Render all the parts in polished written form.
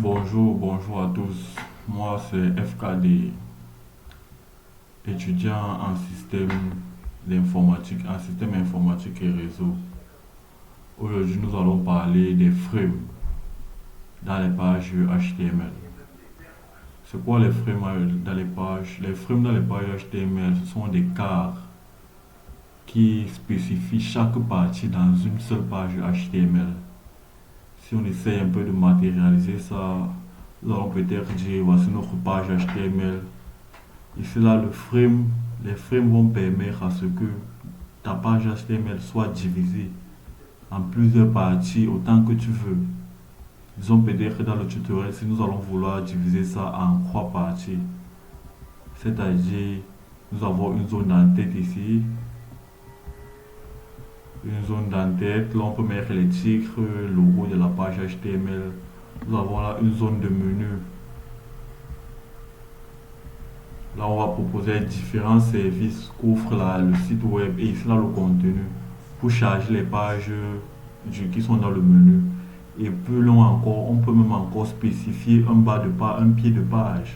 Bonjour à tous. Moi, c'est FKD, étudiant en système informatique et réseau. Aujourd'hui, nous allons parler des frames dans les pages HTML. C'est quoi les frames dans les pages? Les frames dans les pages HTML, ce sont des quarts qui spécifient chaque partie dans une seule page HTML. Si on essaye un peu de matérialiser ça, nous allons peut-être dire voici notre page HTML. Ici là, les frames vont permettre à ce que ta page HTML soit divisée en plusieurs parties autant que tu veux. Disons peut-être dans le tutoriel, si nous allons vouloir diviser ça en trois parties, c'est-à-dire nous avons une zone d'entête ici, une zone d'entête, là on peut mettre les titres, le logo de la page HTML. Nous avons là une zone de menu. Là, on va proposer différents services qu'offre le site web et ici là le contenu pour charger les pages qui sont dans le menu. Et plus loin encore, on peut même encore spécifier un pied de page,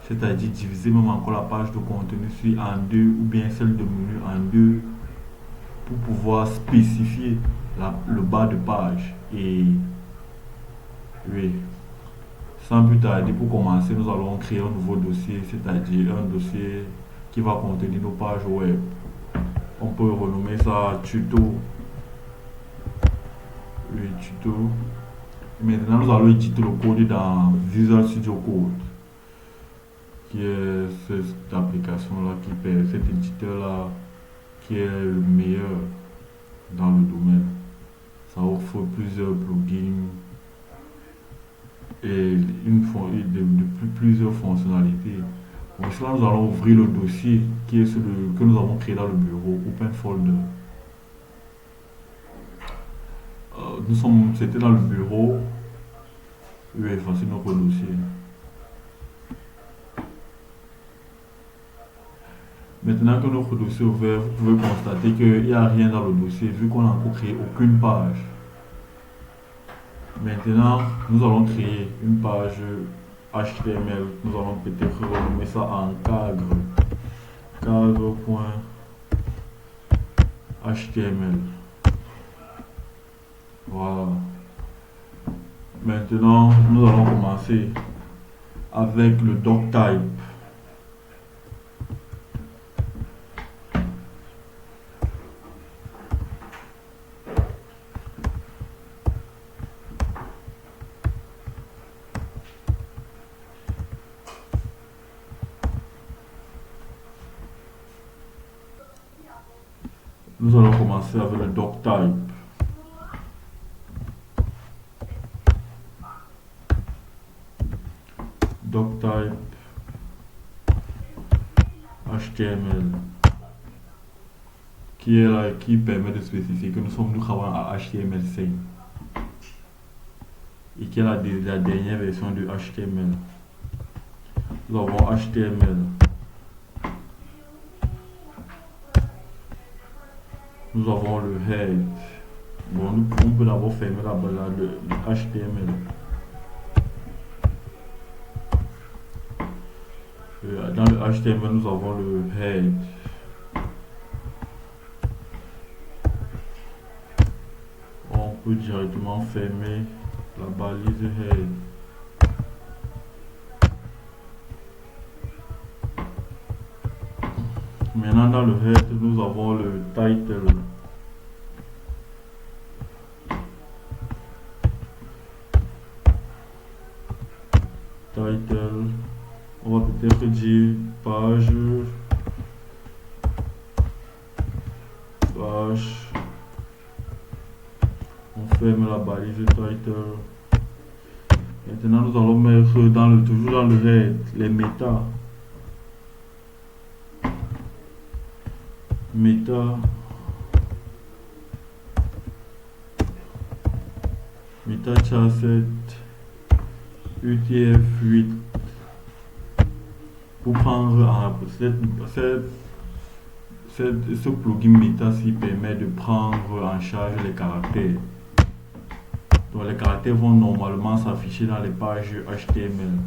c'est-à-dire diviser même encore la page de contenu en deux ou bien celle de menu en deux pour pouvoir spécifier le bas de page. Et oui. Sans plus tarder, pour commencer, nous allons créer un nouveau dossier, c'est-à-dire un dossier qui va contenir nos pages web. On peut renommer ça tuto. Oui, tuto. Maintenant, nous allons éditer le code dans Visual Studio Code, qui est cette application-là, cet éditeur-là, qui est le meilleur dans le domaine. Ça offre plusieurs plugins et plusieurs fonctionnalités. Pour cela, nous allons ouvrir le dossier qui est celui que nous avons créé dans le bureau, Open Folder. C'était dans le bureau. Oui, voici notre dossier. Maintenant que notre dossier est ouvert, vous pouvez constater qu'il n'y a rien dans le dossier vu qu'on n'a encore créé aucune page. Maintenant, nous allons créer une page HTML. Nous allons peut-être renommer ça en cadre. Cadre.html. Voilà. Maintenant, nous allons commencer avec le doctype. Nous allons commencer avec le doctype. Doctype HTML qui est là, qui permet de spécifier que nous travaillons à HTML5 et qui est la dernière version de HTML. Nous avons HTML. Nous avons le head. Bon, on peut d'abord fermer le HTML. Dans le HTML, nous avons le head. On peut directement fermer la balise head. Maintenant, dans le head, nous avons le title. Title. On va peut-être dire page. On ferme la balise title. Maintenant, nous allons mettre toujours dans le head les méta. Meta char7 UTF-8 pour prendre ce plugin Meta qui permet de prendre en charge les caractères. Donc les caractères vont normalement s'afficher dans les pages HTML.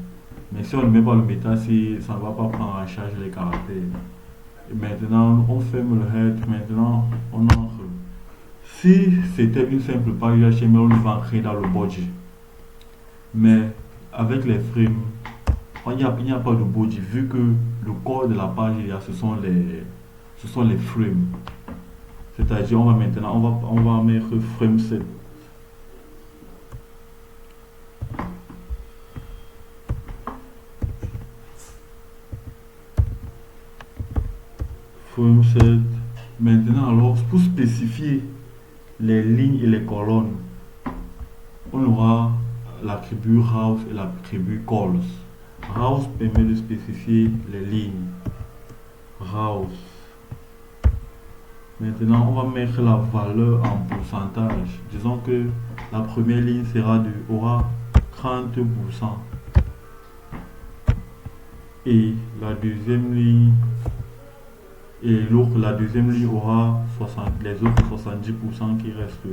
Mais si on ne met pas le méta, ça ne va pas prendre en charge les caractères. Et maintenant, on ferme le head. Maintenant, on entre. Si c'était une simple page HTML, on va entrer dans le body. Mais avec les frames, il n'y a pas de body vu que le corps de la page, ce sont les frames. C'est-à-dire, on va mettre frame set. Frame set. Maintenant, alors, pour spécifier les lignes et les colonnes, on aura l'attribut house et l'attribut calls. House permet de spécifier les lignes. House. Maintenant, on va mettre la valeur en pourcentage. Disons que la première ligne aura 30%. Et la deuxième ligne la deuxième ligne aura les autres 70% qui restent.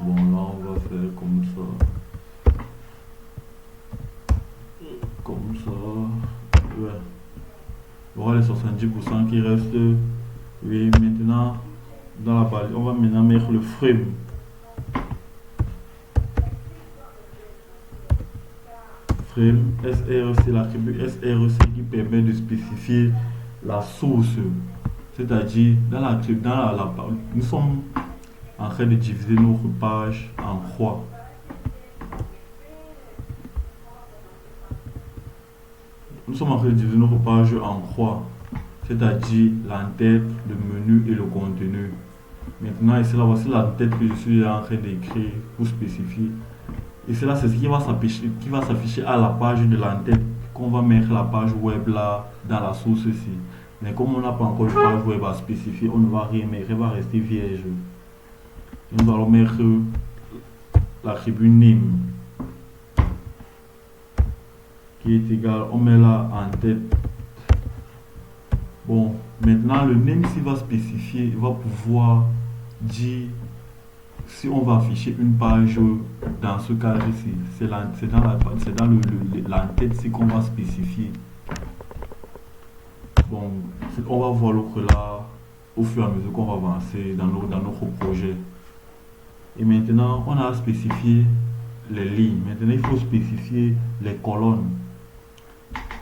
Bon, là, on va faire comme ça. Comme ça. Ouais. Il y aura les 70% qui restent. Oui, maintenant, dans la balise, on va maintenant mettre le frame. Frame, SRC, l'attribut SRC qui permet de spécifier la source. C'est-à-dire, nous sommes en train de diviser notre page en croix. Nous sommes en train de diviser notre page en croix, c'est-à-dire l'entête, le menu et le contenu. Maintenant, ici, là, voici l'entête que je suis en train d'écrire pour spécifier. Et c'est ce qui va s'afficher à la page de l'entête, qu'on va mettre la page web là, dans la source ici. Mais comme on n'a pas encore de page web à spécifier, on ne va rien mettre, elle va rester vierge. Nous allons mettre l'attribut name qui est égal, on met là en tête. Bon, maintenant le name s'il va spécifier, il va pouvoir dire si on va afficher une page dans ce cadre ici. C'est dans l'entête qu'on va spécifier. Bon, on va voir l'autre là au fur et à mesure qu'on va avancer dans notre projet. Et maintenant, on a spécifié les lignes. Maintenant, il faut spécifier les colonnes.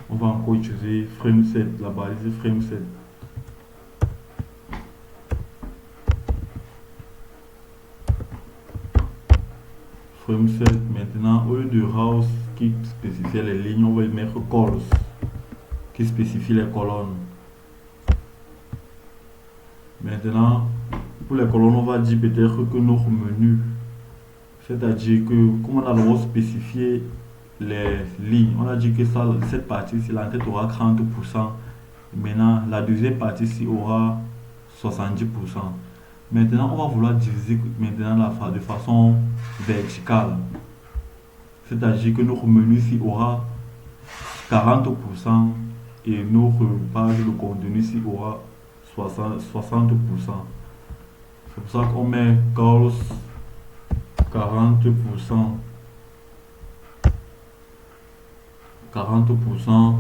On va encore utiliser frameset, la balise frameset. Frameset, maintenant, au lieu de house qui spécifiait les lignes, on va y mettre calls qui spécifie les colonnes. Maintenant, pour les colonnes, on va dire peut-être que notre menu, c'est-à-dire que comme on a d'abord spécifié les lignes, on a dit que cette partie-ci, l'entête aura 30%. Maintenant, la deuxième partie-ci aura 70%. Maintenant, on va vouloir diviser maintenant de façon verticale. C'est-à-dire que notre menu-ci aura 40% et notre page de contenu-ci aura 60%. C'est pour ça qu'on met calls 40%. 40%,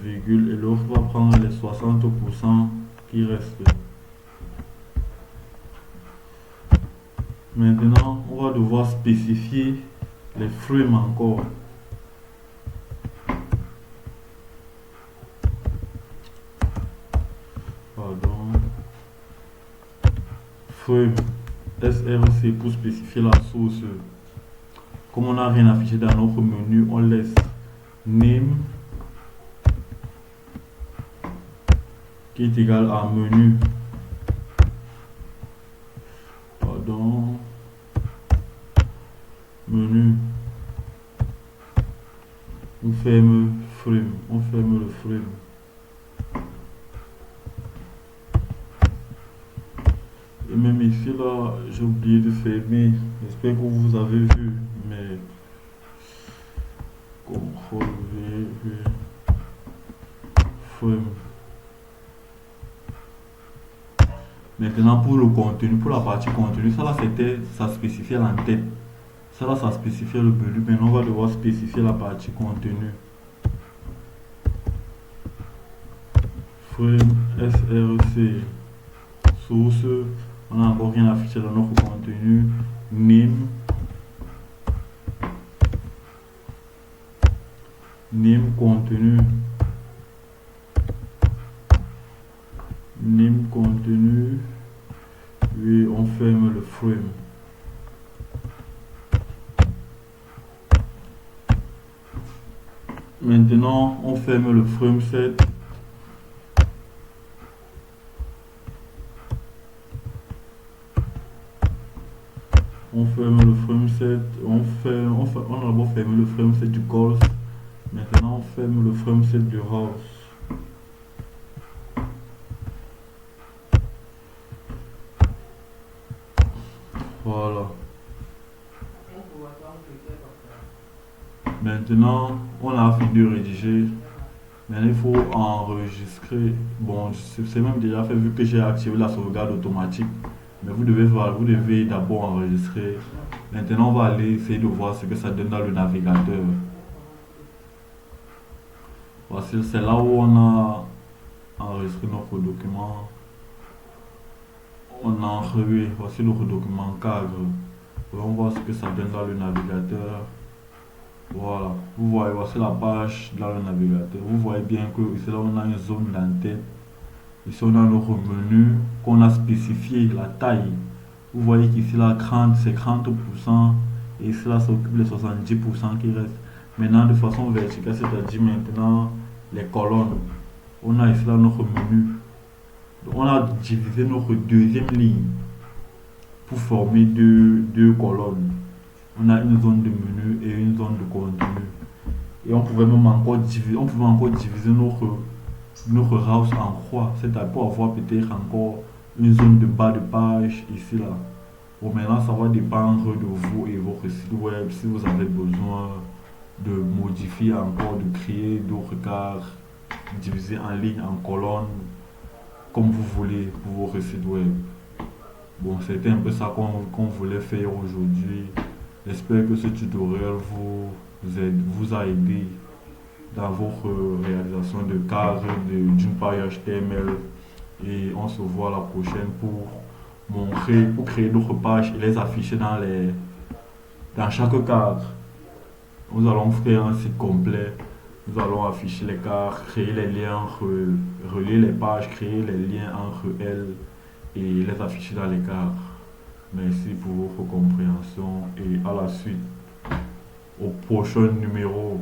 virgule, et l'autre va prendre les 60% qui restent. Maintenant, on va devoir spécifier les frames encore. Pardon. Frame SRC pour spécifier la source. Comme on n'a rien affiché dans notre menu, on laisse name qui est égal à menu. Pardon. Menu. On ferme frame. On ferme le frame. Et même ici là, j'ai oublié de fermer. J'espère que vous avez vu. Mais CTRL V, frame. Maintenant, pour le contenu, pour la partie contenu, ça là, c'était, ça spécifiait l'entête. Ça là, ça spécifiait le menu. Maintenant, on va devoir spécifier la partie contenu. Frame SRC. Source. On n'a encore rien affiché dans notre contenu. Name. Name contenu. Name contenu. Et on ferme le frame. Maintenant, on ferme le frame set. On ferme le frame set. On a d'abord fermé le frame set du course. Maintenant, on ferme le frame set du house. Voilà. Maintenant, on a fini de rédiger. Maintenant, il faut enregistrer. Bon, c'est même déjà fait vu que j'ai activé la sauvegarde automatique. Mais vous devez d'abord enregistrer. Maintenant, on va aller essayer de voir ce que ça donne dans le navigateur. Voici, c'est là où on a enregistré notre document. On a enregistré, voici notre document cadre. On voit ce que ça donne dans le navigateur. Voilà, vous voyez, voici la page dans le navigateur. Vous voyez bien que ici là on a une zone d'entête. Ici on a notre menu qu'on a spécifié la taille. Vous voyez qu'ici là 30 c'est 30% et ici là ça occupe les 70% qui restent. Maintenant de façon verticale, c'est-à-dire maintenant les colonnes. On a ici là notre menu. Donc, on a divisé notre deuxième ligne pour former deux colonnes. On a une zone de menu et une zone de contenu. Et on pouvait même encore diviser, notre house en croix. C'est-à-dire pour avoir peut-être encore une zone de bas de page ici là. Bon, maintenant ça va dépendre de vous et votre site web si vous avez besoin de modifier encore, de créer d'autres cartes, diviser en ligne, en colonnes, comme vous voulez pour votre site web. Bon, c'était un peu ça qu'on voulait faire aujourd'hui. J'espère que ce tutoriel vous a aidé dans votre réalisation de cadre d'une page HTML et on se voit la prochaine pour créer d'autres pages et les afficher dans chaque cadre. Nous allons faire un site complet. Nous allons afficher les cartes, créer les liens, relier les pages, créer les liens entre elles et les afficher dans les cadres. Merci pour votre compréhension et à la suite au prochain numéro.